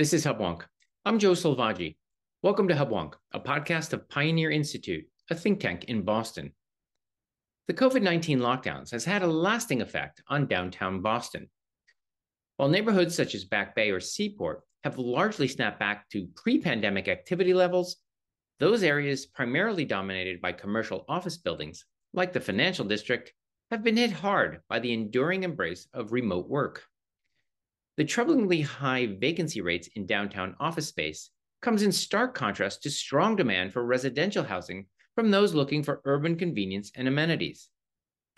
This is Hubwonk. I'm Joe Selvaggi. Welcome to Hubwonk, a podcast of Pioneer Institute, a think tank in Boston. The COVID-19 lockdowns has had a lasting effect on downtown Boston. While neighborhoods such as Back Bay or Seaport have largely snapped back to pre-pandemic activity levels, those areas primarily dominated by commercial office buildings, like the financial district, have been hit hard by the enduring embrace of remote work. The troublingly high vacancy rates in downtown office space comes in stark contrast to strong demand for residential housing from those looking for urban convenience and amenities.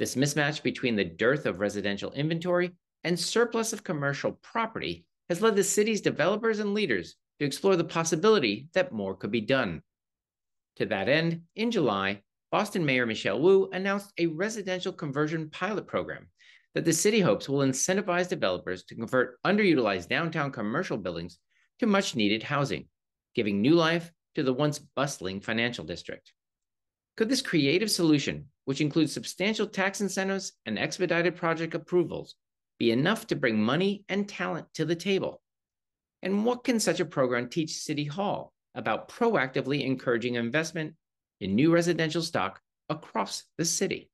This mismatch between the dearth of residential inventory and surplus of commercial property has led the city's developers and leaders to explore the possibility that more could be done. To that end, in July, Boston Mayor Michelle Wu announced a residential conversion pilot program that the city hopes will incentivize developers to convert underutilized downtown commercial buildings to much-needed housing, giving new life to the once bustling financial district. Could this creative solution, which includes substantial tax incentives and expedited project approvals, be enough to bring money and talent to the table? And what can such a program teach City Hall about proactively encouraging investment in new residential stock across the city?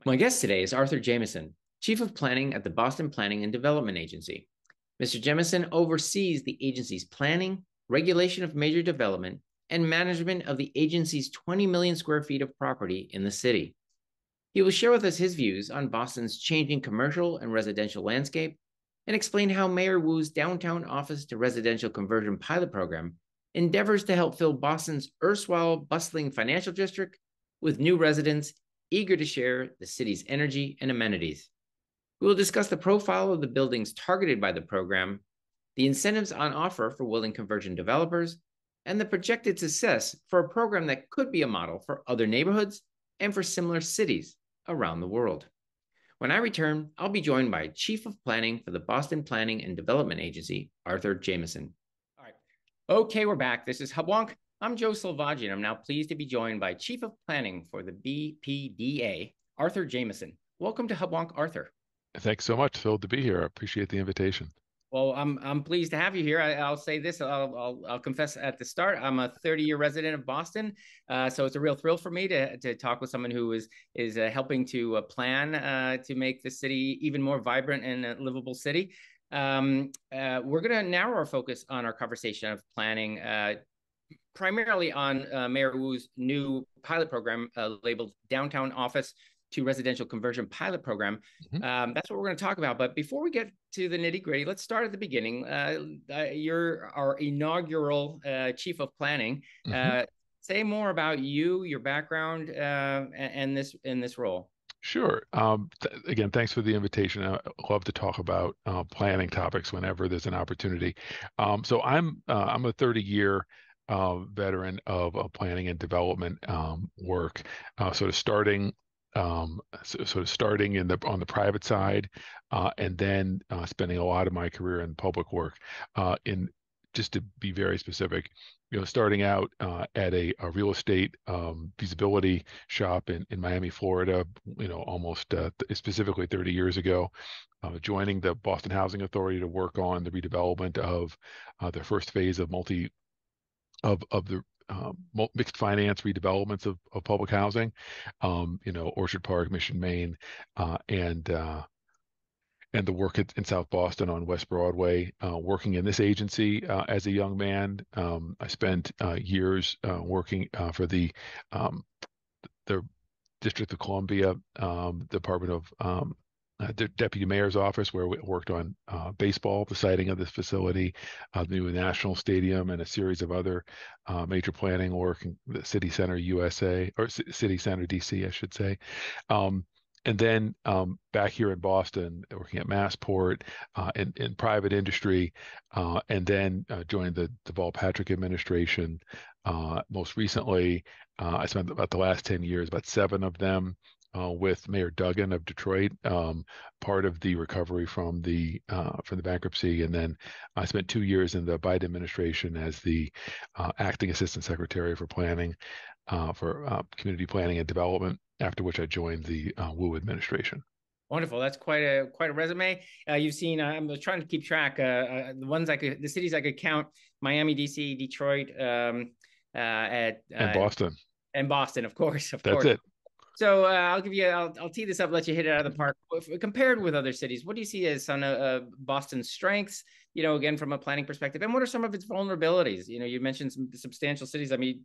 My guest today is Arthur Jemison, Chief of Planning at the Boston Planning and Development Agency. Mr. Jemison oversees the agency's planning, regulation of major development, and management of the agency's 20 million square feet of property in the city. He will share with us his views on Boston's changing commercial and residential landscape and explain how Mayor Wu's downtown office to residential conversion pilot program endeavors to help fill Boston's erstwhile bustling financial district with new residents eager to share the city's energy and amenities. We will discuss the profile of the buildings targeted by the program, the incentives on offer for willing conversion developers, and the projected success for a program that could be a model for other neighborhoods and for similar cities around the world. When I return, I'll be joined by Chief of Planning for the Boston Planning and Development Agency, Arthur Jemison. All right. Okay, we're back. This is Hubwonk. I'm Joe Selvaggi, and I'm now pleased to be joined by Chief of Planning for the BPDA, Arthur Jemison. Welcome to Hubwonk, Arthur. Thanks so much. Thrilled to be here. I appreciate the invitation. Well, I'm pleased to have you here. I'll say this. I'll confess at the start. I'm a 30-year resident of Boston, so it's a real thrill for me to talk with someone who is helping to plan to make the city even more vibrant and a livable city. We're going to narrow our focus on our conversation of planning, primarily on Mayor Wu's new pilot program labeled Downtown Office to Residential Conversion Pilot Program. That's what we're going to talk about. But before we get to the nitty-gritty, let's start at the beginning. You're our inaugural Chief of Planning. Say more about you, your background, and in this role. Sure. Again, thanks for the invitation. I love to talk about planning topics whenever there's an opportunity. So I'm a 30-year veteran of planning and development work, sort of starting on the private side, and then spending a lot of my career in public work. Just to be very specific, starting out at a real estate feasibility shop in Miami, Florida, almost specifically 30 years ago, joining the Boston Housing Authority to work on the redevelopment of their first phase of the mixed finance redevelopments of public housing, Orchard Park, Mission, Maine, and the work in South Boston on West Broadway. Working in this agency as a young man, I spent years working for the District of Columbia Department of the Deputy Mayor's office, where we worked on baseball, the siting of this facility, the new National Stadium, and a series of other major planning work in the City Center USA, or City Center DC, I should say. And then back here in Boston, working at Massport in private industry, and then joined the Deval Patrick administration. Most recently, I spent about the last 10 years, about 7 of them, with Mayor Duggan of Detroit, part of the recovery from the bankruptcy, and then I spent 2 years in the Biden administration as the acting assistant secretary for planning, for community planning and development. After which I joined the Wu administration. Wonderful. That's quite a resume. You've seen. I'm trying to keep track. The cities I could count: Miami, DC, Detroit, And Boston. and Boston, of course, of That's course. it. So I'll tee this up, let you hit it out of the park. Compared with other cities, what do you see as some of Boston's strengths? Again, from a planning perspective, and what are some of its vulnerabilities? You mentioned some substantial cities. I mean,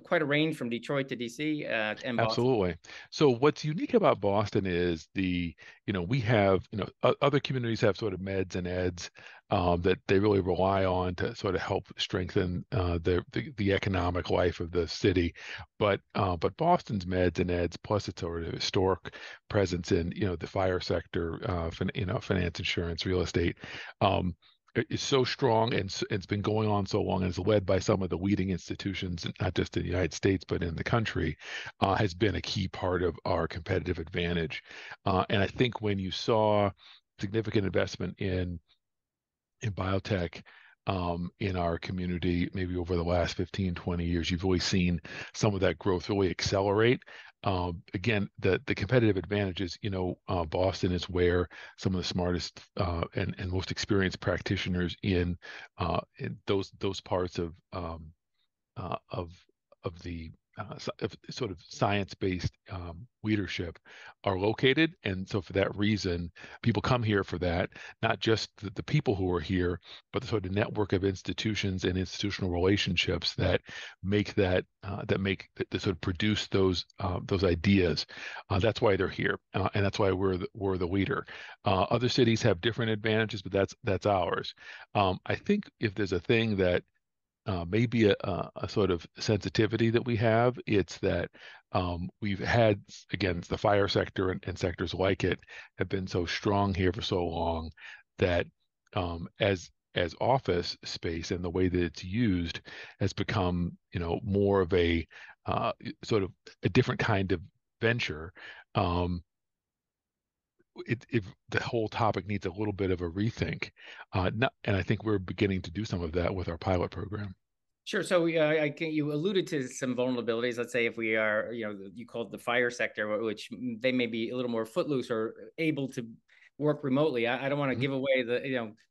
quite a range from Detroit to DC and Boston. Absolutely. So what's unique about Boston is we have, other communities have sort of meds and eds that they really rely on to sort of help strengthen the economic life of the city. But Boston's meds and eds, plus its sort of historic presence in, the fire sector, finance, insurance, real estate, is so strong and it's been going on so long and is led by some of the leading institutions, not just in the United States, but in the country, has been a key part of our competitive advantage. And I think when you saw significant investment in biotech in our community, maybe over the last 15, 20 years, you've really seen some of that growth really accelerate. Again, the competitive advantages, Boston is where some of the smartest and most experienced practitioners in those parts of the sort of science-based leadership are located. And so for that reason, people come here for that, not just the people who are here, but the sort of network of institutions and institutional relationships that make that that sort of produce those ideas. That's why they're here, and that's why we're the leader. Other cities have different advantages, but that's ours. I think if there's a thing that maybe a sort of sensitivity that we have. It's that we've had, again, the fire sector and sectors like it have been so strong here for so long that as office space and the way that it's used has become, more of a sort of a different kind of venture. The whole topic needs a little bit of a rethink. And I think we're beginning to do some of that with our pilot program. Sure. So you alluded to some vulnerabilities. Let's say if we are, you called the fire sector, which they may be a little more footloose or able to work remotely. I don't want to give away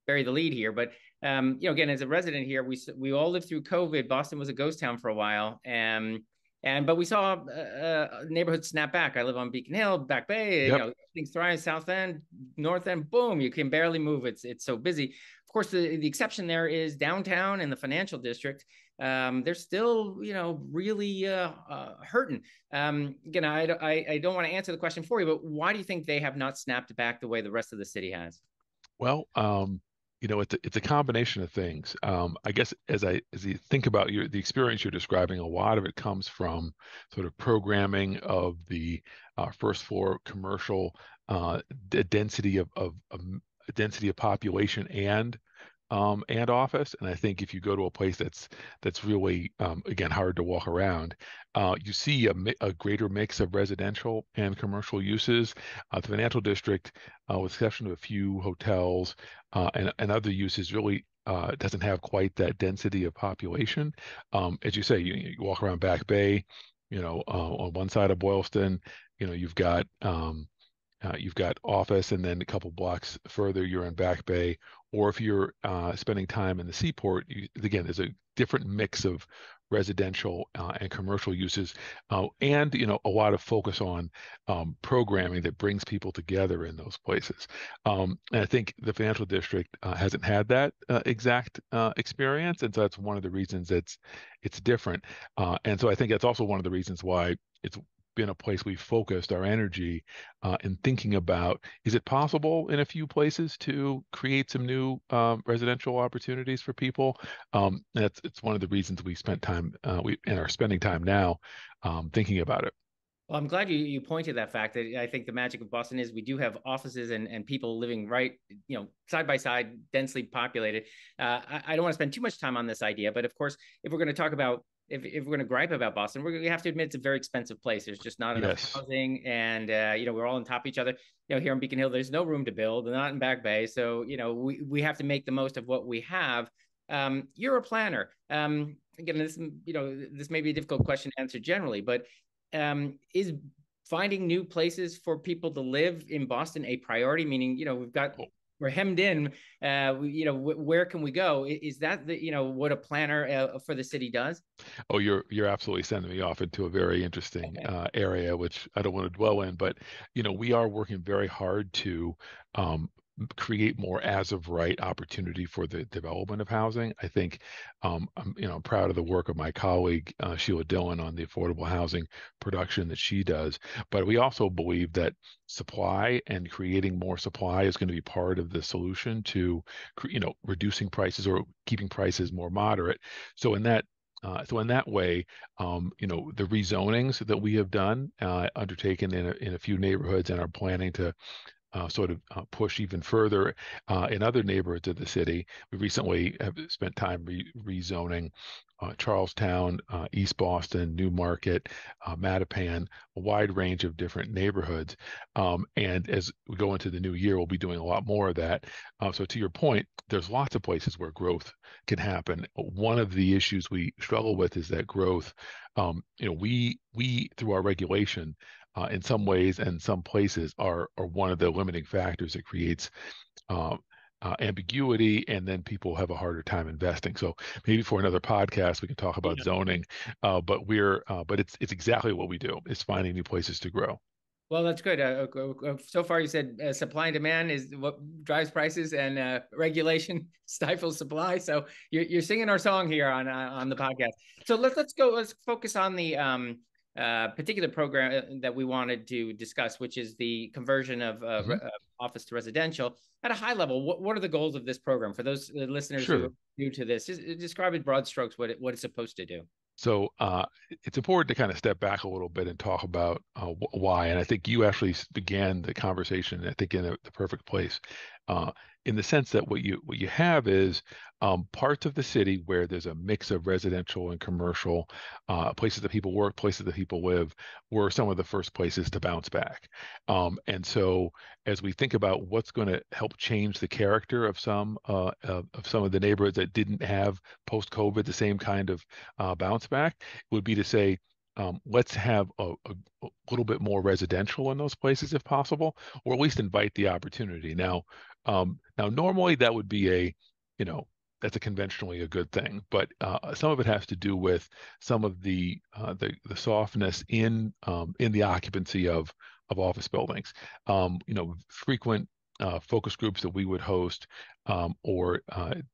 bury the lead here, but again, as a resident here, we all lived through COVID. Boston was a ghost town for a while, but we saw neighborhoods snap back. I live on Beacon Hill, Back Bay. Yep. Things thrive. South End, North End, boom, you can barely move. It's so busy. Of course, the exception there is downtown and the financial district. They're still, really hurting. Again, I don't want to answer the question for you, but why do you think they have not snapped back the way the rest of the city has? Well, it's a combination of things. I guess as you think about the experience you're describing, a lot of it comes from sort of programming of the first floor commercial density of density of population and office. And I think if you go to a place that's really again hard to walk around, you see a greater mix of residential and commercial uses. The financial district, with exception of a few hotels and other uses, really doesn't have quite that density of population. As you say, you walk around Back Bay, on one side of Boylston, you've got office, and then a couple blocks further, you're in Back Bay. Or if you're spending time in the seaport, again, there's a different mix of residential and commercial uses, and a lot of focus on programming that brings people together in those places. And I think the financial district hasn't had that exact experience, and so that's one of the reasons it's different. And so I think that's also one of the reasons why it's been a place we've focused our energy in thinking about, is it possible in a few places to create some new residential opportunities for people? It's one of the reasons we spent time and are spending time now thinking about it. Well, I'm glad you pointed that fact. That I think the magic of Boston is we do have offices and people living right, side by side, densely populated. I don't want to spend too much time on this idea, but of course, if we're going to talk about if we're going to gripe about Boston, we have to admit it's a very expensive place. There's just not enough housing, and we're all on top of each other. Here in Beacon Hill, there's no room to build, not in Back Bay, so we have to make the most of what we have. You're a planner. Again, this may be a difficult question to answer generally, but is finding new places for people to live in Boston a priority? Meaning, we're hemmed in. Where can we go? Is that what a planner for the city does? Oh, you're absolutely sending me off into a very interesting area, which I don't want to dwell in, but we are working very hard to um, create more as of right opportunity for the development of housing. I think I'm proud of the work of my colleague Sheila Dillon on the affordable housing production that she does. But we also believe that supply and creating more supply is going to be part of the solution to reducing prices or keeping prices more moderate. So in that way, the rezonings that we have done, undertaken in a few neighborhoods and are planning to sort of push even further in other neighborhoods of the city. We recently have spent time rezoning Charlestown, East Boston, Newmarket, Mattapan, a wide range of different neighborhoods. And as we go into the new year, we'll be doing a lot more of that. So to your point, there's lots of places where growth can happen. One of the issues we struggle with is that growth. We through our regulation in some ways and some places are one of the limiting factors that creates uh, ambiguity, and then people have a harder time investing. So maybe for another podcast we can talk about zoning, but it's exactly what we do. It's finding new places to grow. Well, that's good. So far, you said supply and demand is what drives prices, and regulation stifles supply. So you're singing our song here on the podcast. So let's go. Let's focus on the particular program that we wanted to discuss, which is the conversion of office to residential. At a high level, what are the goals of this program for those listeners Sure. who are new to this? Just describe in broad strokes what it's supposed to do. So it's important to kind of step back a little bit and talk about why. And I think you actually began the conversation, I think, in the perfect place, in the sense that what you have is parts of the city where there's a mix of residential and commercial, places that people work, places that people live, were some of the first places to bounce back. And so as we think about what's going to help change the character of some of the neighborhoods that didn't have post-COVID the same kind of bounce back, would be to say, let's have a little bit more residential in those places if possible, or at least invite the opportunity. Now normally that would be that's a conventionally a good thing, but some of it has to do with some of the softness in the occupancy of office buildings. Frequent focus groups that we would host, or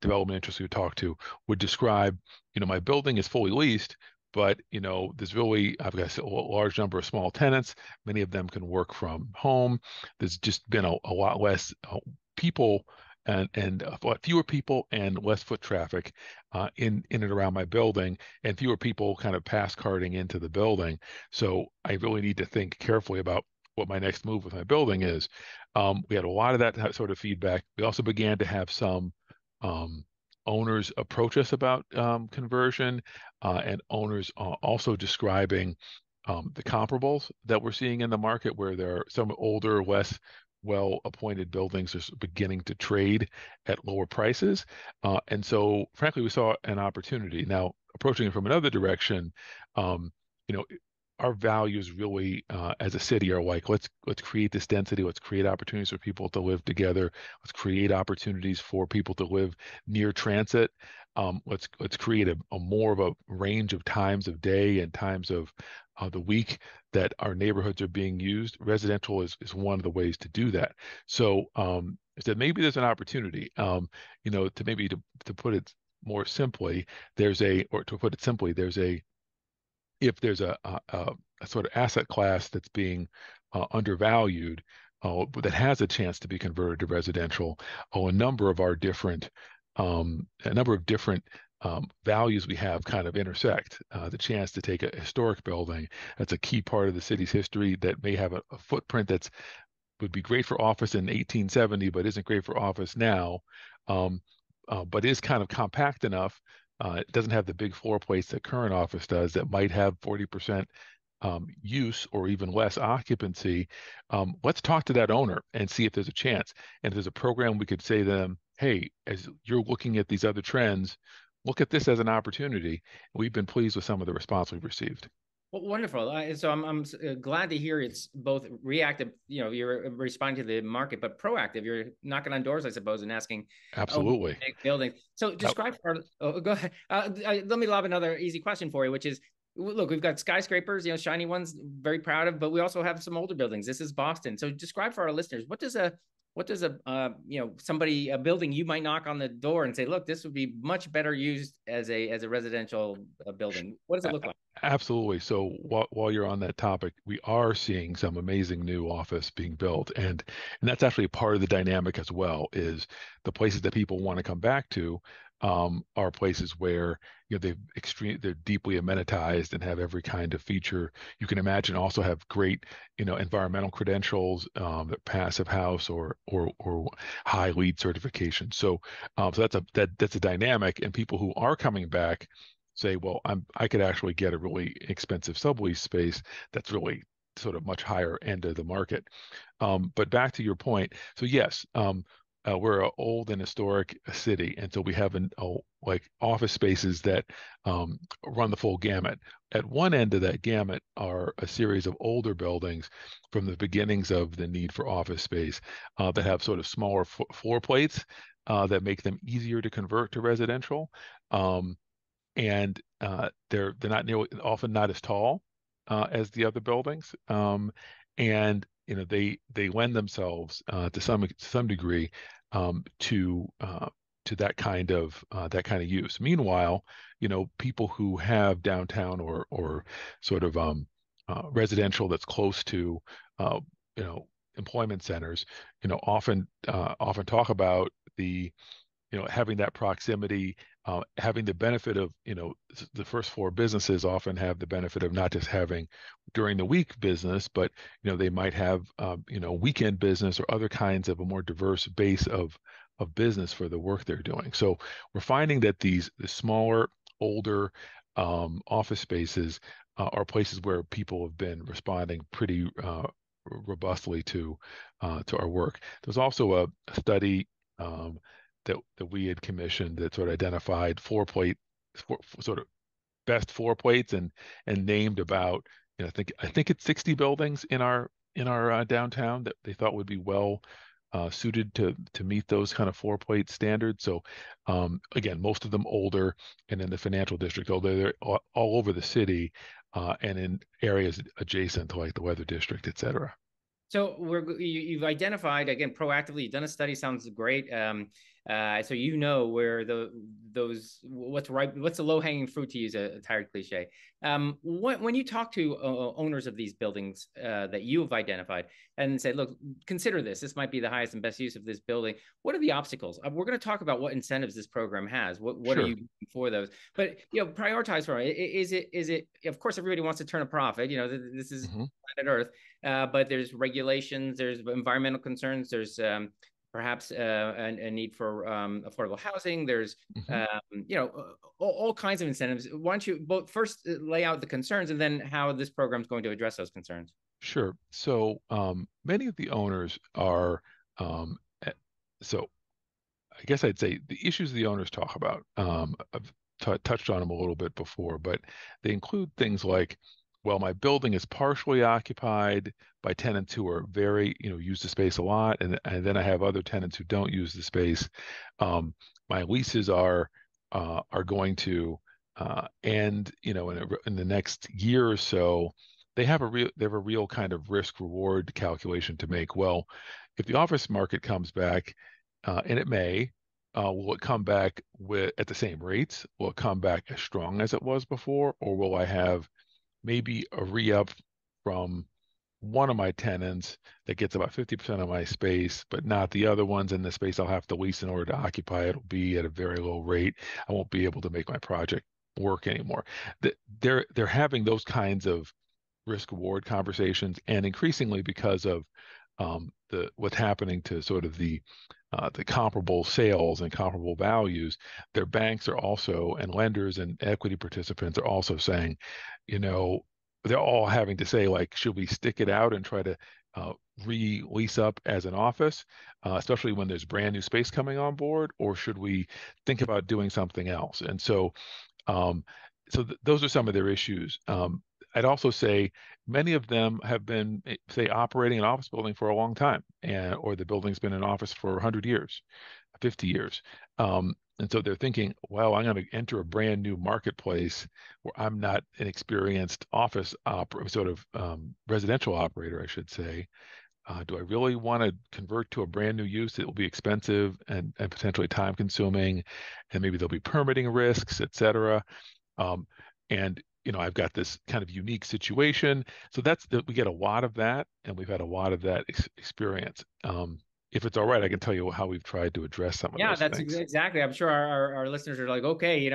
development interests we would talk to, would describe, my building is fully leased, but I've got a large number of small tenants. Many of them can work from home. There's just been a lot less people and a lot fewer people and less foot traffic in and around my building, and fewer people kind of pass carting into the building. So I really need to think carefully about what my next move with my building is. We had a lot of that sort of feedback. We also began to have some owners approach us about conversion, and owners also describing the comparables that we're seeing in the market, where there are some older, less well-appointed buildings are beginning to trade at lower prices. And so, frankly, we saw an opportunity. Now, approaching it from another direction, you know, our values really, as a city, are like, let's create this density, let's create opportunities for people to live together, let's create opportunities for people to live near transit. Let's create a more of a range of times of day and times of the week that our neighborhoods are being used. Residential is one of the ways to do that. So I said maybe there's an opportunity, to put it more simply, to put it simply, if there's a sort of asset class that's being undervalued, that has a chance to be converted to residential, a number of different values we have kind of intersect. The chance to take a historic building that's a key part of the city's history, that may have a footprint that's would be great for office in 1870, but isn't great for office now, but is kind of compact enough. It doesn't have the big floor plates that current office does, that might have 40% use or even less occupancy. Let's talk to that owner and see if there's a chance. And if there's a program, we could say to them, hey, as you're looking at these other trends, look at this as an opportunity. We've been pleased with some of the response we've received. Well, wonderful. So I'm glad to hear it's both reactive. You're responding to the market, but proactive. You're knocking on doors, I suppose, and asking, "Oh, Absolutely. big building." So That, describe for. Oh, go ahead. Let me lob another easy question for you, which is, look, we've got skyscrapers, shiny ones, very proud of, but we also have some older buildings. This is Boston. So describe for our listeners, somebody, a building you might knock on the door and say, look, this would be much better used as a residential building. What does it look like? Absolutely. So while you're on that topic, we are seeing some amazing new office being built, and that's actually part of the dynamic as well. Is the places that people want to come back to are places where they're deeply amenitized and have every kind of feature you can imagine. Also have great environmental credentials, passive house or high LEED certification. So that's a dynamic, and people who are coming back say, well, I could actually get a really expensive sublease space that's really sort of much higher end of the market. But back to your point, so yes, we're an old and historic city, and so we have like office spaces that run the full gamut. At one end of that gamut are a series of older buildings from the beginnings of the need for office space that have sort of smaller floor plates that make them easier to convert to residential. And they're not often not as tall as the other buildings, and they lend themselves to some degree to that kind of use. Meanwhile, people who have downtown or sort of residential that's close to uh, employment centers, often talk about the having that proximity, having the benefit of, the first floor businesses often have the benefit of not just having during the week business, but, they might have, weekend business or other kinds of a more diverse base of business for the work they're doing. So we're finding that the smaller, older office spaces are places where people have been responding pretty robustly to our work. There's also a study that we had commissioned that sort of identified sort of best floor plates and named about I think it's 60 buildings in our downtown that they thought would be well suited to meet those kind of floor plate standards. So again, most of them older and in the financial district, although they're all over the city and in areas adjacent to like the weather district, et cetera. So you've identified again proactively. You've done a study. Sounds great. So where what's right, what's the low hanging fruit, to use a tired cliche. When you talk to owners of these buildings that you have identified and say, look, consider this. This might be the highest and best use of this building. What are the obstacles? We're going to talk about what incentives this program has. What are Sure. you doing for those? But prioritize for it. Is it? Of course, everybody wants to turn a profit. This is Hmm. planet Earth. But there's regulations, there's environmental concerns, there's perhaps a need for affordable housing. There's Hmm. all kinds of incentives. Why don't you both first lay out the concerns and then how this program is going to address those concerns? Sure. So many of the owners are, um, eh, so I guess I'd say the issues the owners talk about. I've touched on them a little bit before, but they include things like, well, my building is partially occupied by tenants who are use the space a lot, and then I have other tenants who don't use the space. My leases are going to end, in the next year or so. They have a real kind of risk reward calculation to make. Well, if the office market comes back, and it may. Will it come back at the same rates? Will it come back as strong as it was before, or will I have maybe a re-up from one of my tenants that gets about 50% of my space, but not the other ones, and the space I'll have to lease in order to occupy it will be at a very low rate. I won't be able to make my project work anymore. They're having those kinds of risk reward conversations, and increasingly because of the what's happening to sort of the comparable sales and comparable values, their banks are also, and lenders and equity participants are also saying, you know, they're all having to say, like, should we stick it out and try to re-lease up as an office, especially when there's brand new space coming on board, or should we think about doing something else? And so those are some of their issues. I'd also say many of them have been, say, operating an office building for a long time, and or the building's been in office for 100 years, 50 years. And so they're thinking, well, I'm going to enter a brand new marketplace where I'm not an experienced residential operator, I should say. Do I really want to convert to a brand new use? It will be expensive and potentially time consuming, and maybe there'll be permitting risks, et cetera. And I've got this kind of unique situation. So we get a lot of that, and we've had a lot of that experience. If it's all right, I can tell you how we've tried to address some of Yeah, those that's things. exactly. I'm sure our listeners are like, okay,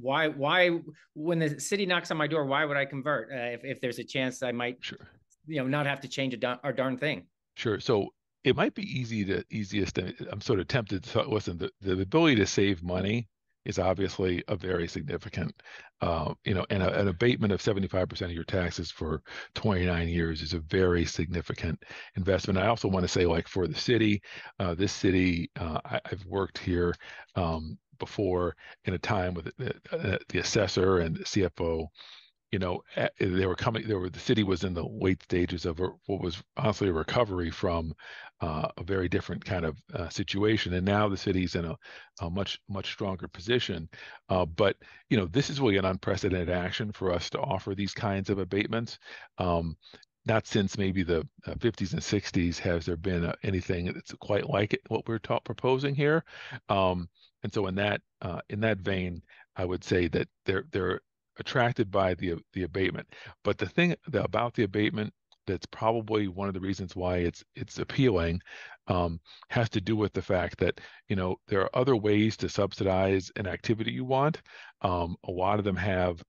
why when the city knocks on my door, why would I convert? If there's a chance I might, Sure. not have to change our darn thing. Sure. So it might be easiest. I'm sort of tempted to listen. The ability to save money is obviously a very significant, and an abatement of 75% of your taxes for 29 years is a very significant investment. I also want to say, like for the city, this city, I've worked here before in a time with the assessor and the CFO. The city was in the late stages of what was honestly a recovery from a very different kind of situation. And now the city's in a much, much stronger position. But, this is really an unprecedented action for us to offer these kinds of abatements. Not since maybe the 50s and 60s has there been anything that's quite like it, what we're proposing here. And so in that vein, I would say that they're attracted by the abatement. But the thing about the abatement that's probably one of the reasons why it's appealing has to do with the fact that there are other ways to subsidize an activity you want. A lot of them have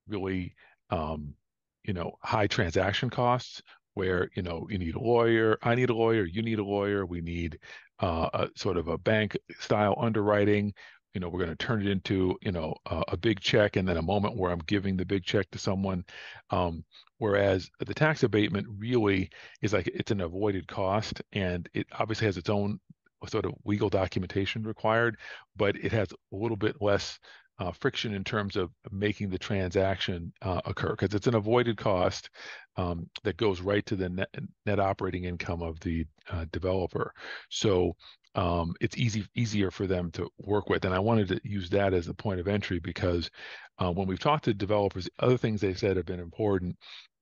really high transaction costs where you need a lawyer, I need a lawyer, you need a lawyer, we need a sort of a bank style underwriting. We're going to turn it into a big check and then a moment where I'm giving the big check to someone. Whereas the tax abatement really is like it's an avoided cost, and it obviously has its own sort of legal documentation required, but it has a little bit less friction in terms of making the transaction occur because it's an avoided cost that goes right to the net operating income of the developer. So it's easier for them to work with. And I wanted to use that as a point of entry because when we've talked to developers, other things they said have been important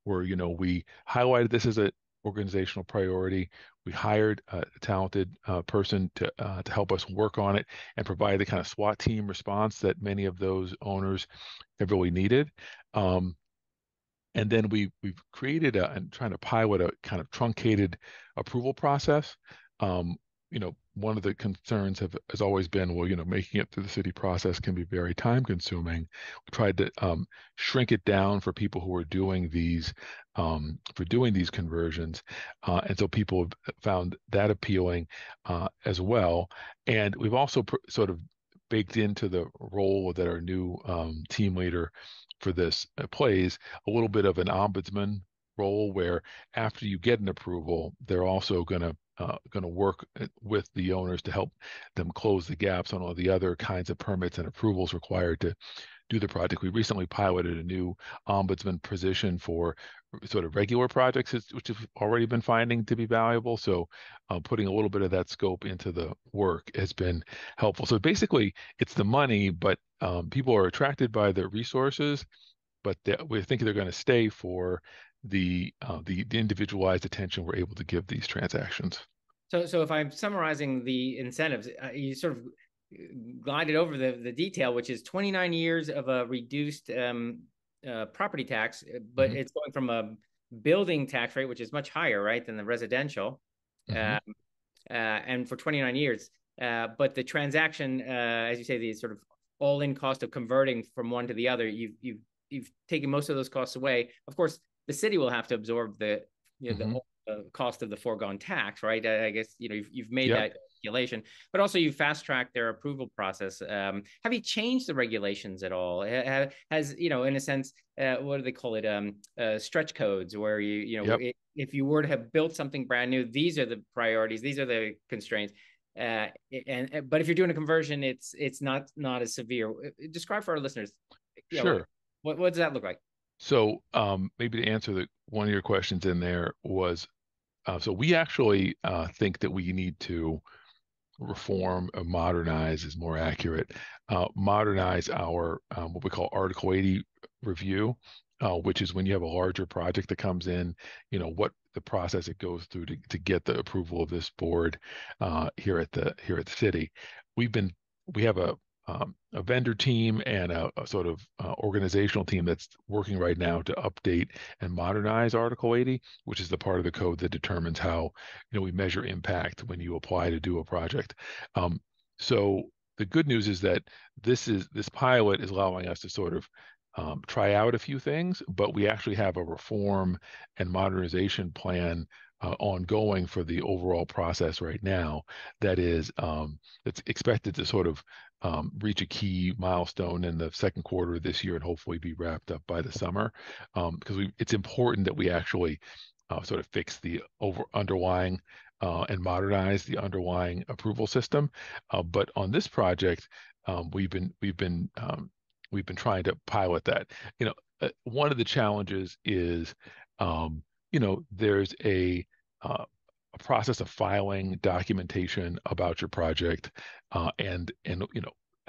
were, we highlighted this as an organizational priority. We hired a talented person to help us work on it and provide the kind of SWAT team response that many of those owners have really needed. And then we've created and trying to pilot a kind of truncated approval process. One of the concerns has always been, well, making it through the city process can be very time consuming. We tried to shrink it down for people who are doing these conversions, and so people have found that appealing as well. And we've also sort of baked into the role that our new team leader for this plays a little bit of an ombudsman role where after you get an approval, they're also going to work with the owners to help them close the gaps on all the other kinds of permits and approvals required to do the project. We recently piloted a new ombudsman position for sort of regular projects, which have already been finding to be valuable. So putting a little bit of that scope into the work has been helpful. So basically, it's the money, but people are attracted by the resources, but we think they're going to stay for the individualized attention we're able to give these transactions. So if I'm summarizing the incentives, you sort of glided over the detail, which is 29 years of a reduced property tax, but it's going from a building tax rate, which is much higher, right, than the residential, and for 29 years. But the transaction, as you say, the sort of all-in cost of converting from one to the other, you've taken most of those costs away. Of course, the city will have to absorb the cost of the foregone tax, right? I guess you've made that calculation, but also you fast tracked their approval process. Have you changed the regulations at all? Has in a sense, what do they call it? Stretch codes, where if you were to have built something brand new, these are the priorities, these are the constraints. But if you're doing a conversion, it's not as severe. Describe for our listeners. Sure. What does that look like? So maybe to answer one of your questions in there was, so we actually think that we need to reform or modernize is more accurate, modernize our what we call Article 80 review, which is when you have a larger project that comes in, what the process it goes through to get the approval of this board here at the city. We've been we have a vendor team and a sort of organizational team that's working right now to update and modernize Article 80, which is the part of the code that determines how we measure impact when you apply to do a project. Um, so the good news is that this pilot is allowing us to sort of try out a few things, but we actually have a reform and modernization plan ongoing for the overall process right now that is that's expected to sort of reach a key milestone in the second quarter of this year and hopefully be wrapped up by the summer, because it's important that we actually sort of fix the underlying and modernize the underlying approval system. But on this project, we've been trying to pilot that. One of the challenges is, there's a process of filing documentation about your project, and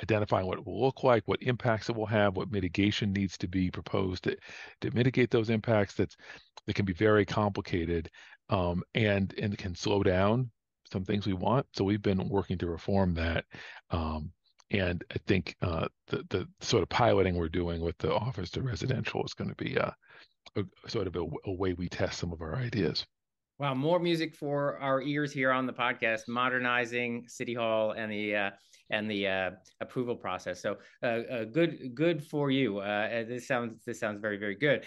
identifying what it will look like, what impacts it will have, what mitigation needs to be proposed to mitigate those impacts. That can be very complicated, and can slow down some things we want. So we've been working to reform that. And I think the sort of piloting we're doing with the office to residential is going to be a sort of a way we test some of our ideas. Wow, more music for our ears here on the podcast, modernizing City Hall and the approval process. So, good for you. This sounds very very good.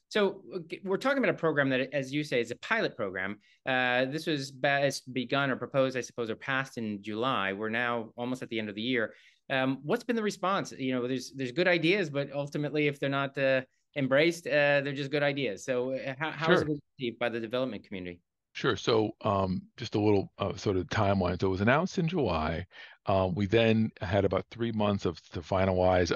So we're talking about a program that, as you say, is a pilot program. This was it's begun or proposed, I suppose, or passed in July. We're now almost at the end of the year. What's been the response? There's good ideas, but ultimately, if they're not embraced, they're just good ideas. So how is it Sure. received by the development community? Sure. So, just a little sort of timeline. So, it was announced in July. We then had about 3 months to finalize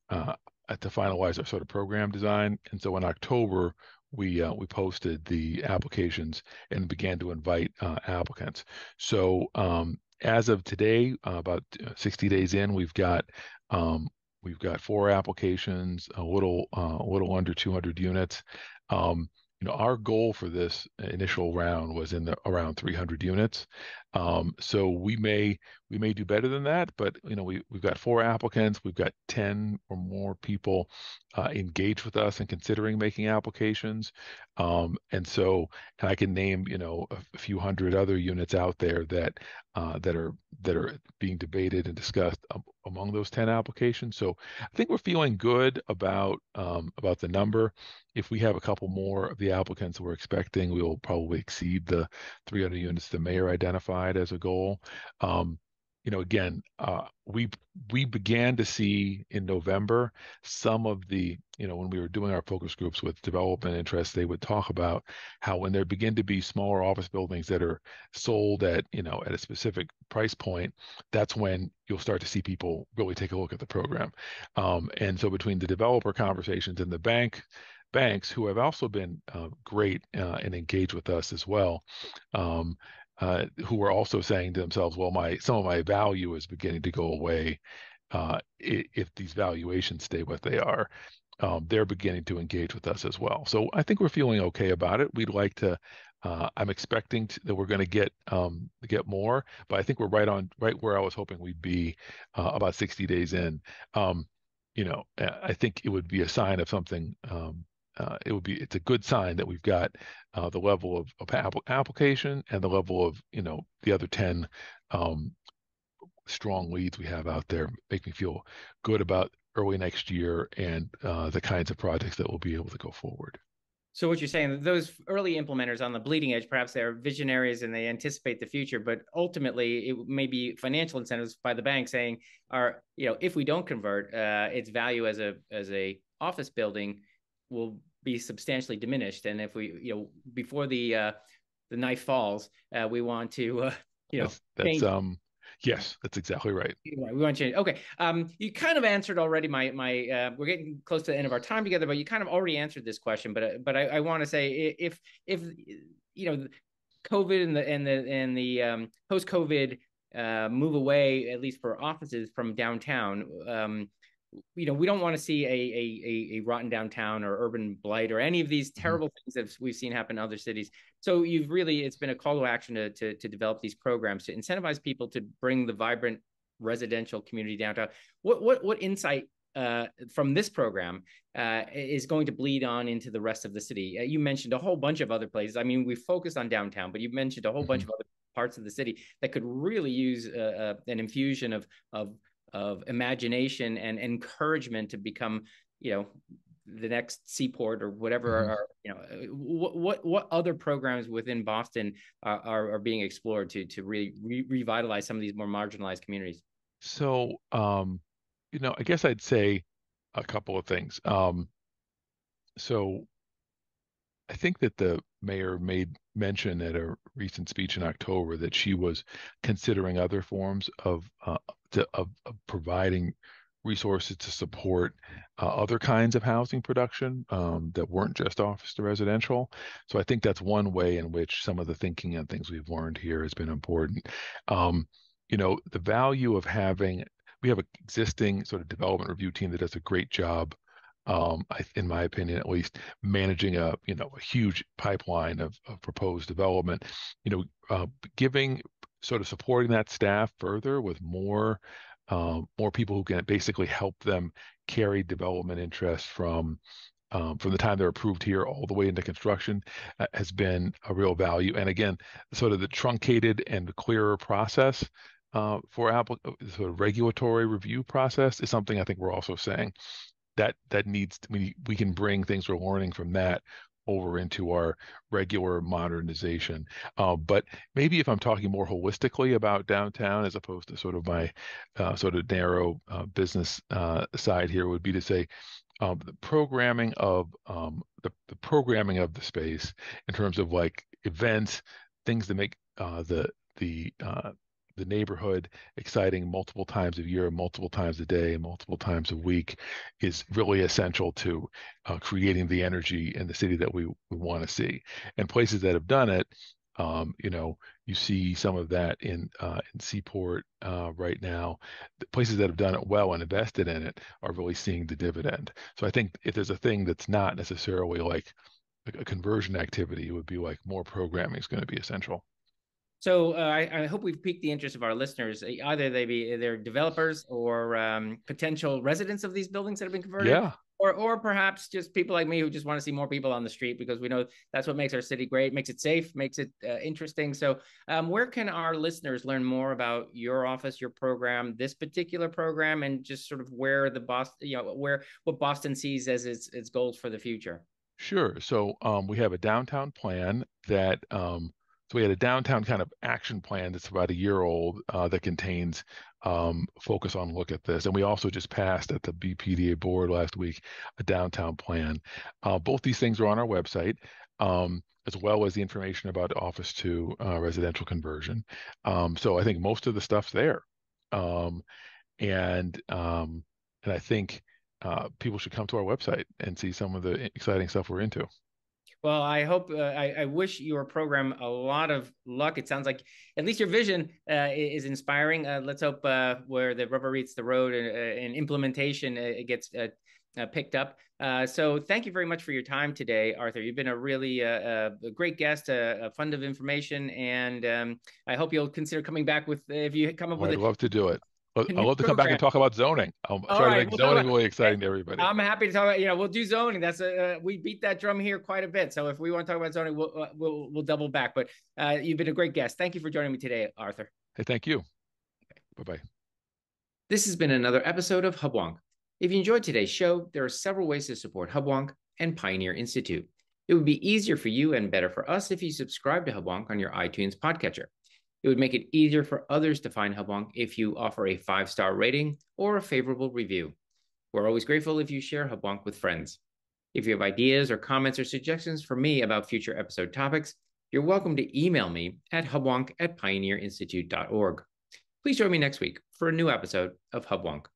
uh, to finalize our sort of program design. And so, in October, we posted the applications and began to invite applicants. So, as of today, about 60 days in, we've got 4 applications, a little under 200 units. Um, our goal for this initial round was in the around 300 units. So we may do better than that, but we've got 4 applicants. We've got 10 or more people engaged with us and considering making applications. And I can name a few hundred other units out there that are being debated and discussed among those 10 applications. So I think we're feeling good about the number. If we have a couple more of the applicants we're expecting, we will probably exceed the 300 units the mayor identified as a goal. Again, we began to see in November some of when we were doing our focus groups with development interests, they would talk about how when there begin to be smaller office buildings that are sold at a specific price point, that's when you'll start to see people really take a look at the program. And so between the developer conversations and the banks who have also been great and engaged with us as well, who are also saying to themselves, well, some of my value is beginning to go away if these valuations stay what they are. They're beginning to engage with us as well. So I think we're feeling okay about it. We'd like to. I'm expecting that we're going to get more, but I think we're right where I was hoping we'd be about 60 days in. I think it would be a sign of something. It's a good sign that we've got the level of application and the level of the other 10 um, strong leads we have out there make me feel good about early next year and the kinds of projects that will be able to go forward. So what you're saying, those early implementers on the bleeding edge, perhaps they're visionaries and they anticipate the future, but ultimately it may be financial incentives by the bank saying, if we don't convert, its value as a office building will be substantially diminished. And if we, before the knife falls, we want to, That's change. Yes, that's exactly right. Right, we want to change. Okay. You kind of answered already we're getting close to the end of our time together, but you kind of already answered this question. But I want to say if you know COVID and the post COVID move away, at least for offices from downtown. We don't want to see a rotten downtown or urban blight or any of these Mhm. terrible things that we've seen happen in other cities. So it's been a call to action to develop these programs to incentivize people to bring the vibrant residential community downtown. What insight from this program is going to bleed on into the rest of the city? You mentioned a whole bunch of other places. I mean, we focused on downtown, but you mentioned a whole bunch Mhm. of other parts of the city that could really use an infusion of imagination and encouragement to become, the next seaport or whatever. Mhm. What other programs within Boston are being explored to really revitalize some of these more marginalized communities? So, I guess I'd say a couple of things. So I think that the mayor made mention at a recent speech in October that she was considering other forms of providing resources to support other kinds of housing production that weren't just office to residential. So I think that's one way in which some of the thinking and things we've learned here has been important. Um, the value of we have an existing sort of development review team that does a great job, in my opinion, at least, managing a huge pipeline of proposed development. You know, giving sort of supporting that staff further with more people who can basically help them carry development interest from the time they're approved here all the way into construction has been a real value. And again, sort of the truncated and clearer process sort of regulatory review process is something I think we're also saying that we can bring things we're learning from that over into our regular modernization. But maybe if I'm talking more holistically about downtown as opposed to sort of my sort of narrow business side here would be to say the programming of the space in terms of like events, things that make the neighborhood exciting multiple times a year, multiple times a day, multiple times a week is really essential to creating the energy in the city that we want to see. And places that have done it, you see some of that in Seaport right now. The places that have done it well and invested in it are really seeing the dividend. So I think if there's a thing that's not necessarily like a conversion activity, it would be like more programming is going to be essential. So I hope we've piqued the interest of our listeners. Either they're developers or potential residents of these buildings that have been converted, Yeah. or perhaps just people like me who just want to see more people on the street because we know that's what makes our city great, makes it safe, makes it interesting. So where can our listeners learn more about your office, your program, this particular program, and just sort of where what Boston sees as its goals for the future? Sure. So we have a downtown plan so we had a downtown kind of action plan that's about a year old that contains focus on look at this. And we also just passed at the BPDA board last week a downtown plan. Both these things are on our website, as well as the information about office to residential conversion. So I think most of the stuff's there. Um, and I think people should come to our website and see some of the exciting stuff we're into. Well, I hope I wish your program a lot of luck. It sounds like at least your vision is inspiring. Let's hope where the rubber meets the road and implementation it gets picked up. So thank you very much for your time today, Arthur. You've been a really a great guest, a fund of information, and I hope you'll consider coming back with if you come up Oh, with I'd love to do it. a I'd new love to come back program. and talk about zoning. I'll All try to right, make we'll talk zoning about. really exciting to everybody. I'm happy to talk about. We'll do zoning. That's we beat that drum here quite a bit. So if we want to talk about zoning, we'll double back. But you've been a great guest. Thank you for joining me today, Arthur. Hey, thank you. Bye-bye. This has been another episode of Hubwonk. If you enjoyed today's show, there are several ways to support Hubwonk and Pioneer Institute. It would be easier for you and better for us if you subscribe to Hubwonk on your iTunes podcatcher. It would make it easier for others to find Hubwonk if you offer a 5-star rating or a favorable review. We're always grateful if you share Hubwonk with friends. If you have ideas or comments or suggestions for me about future episode topics, you're welcome to email me at hubwonk@pioneerinstitute.org. Please join me next week for a new episode of Hub Wonk.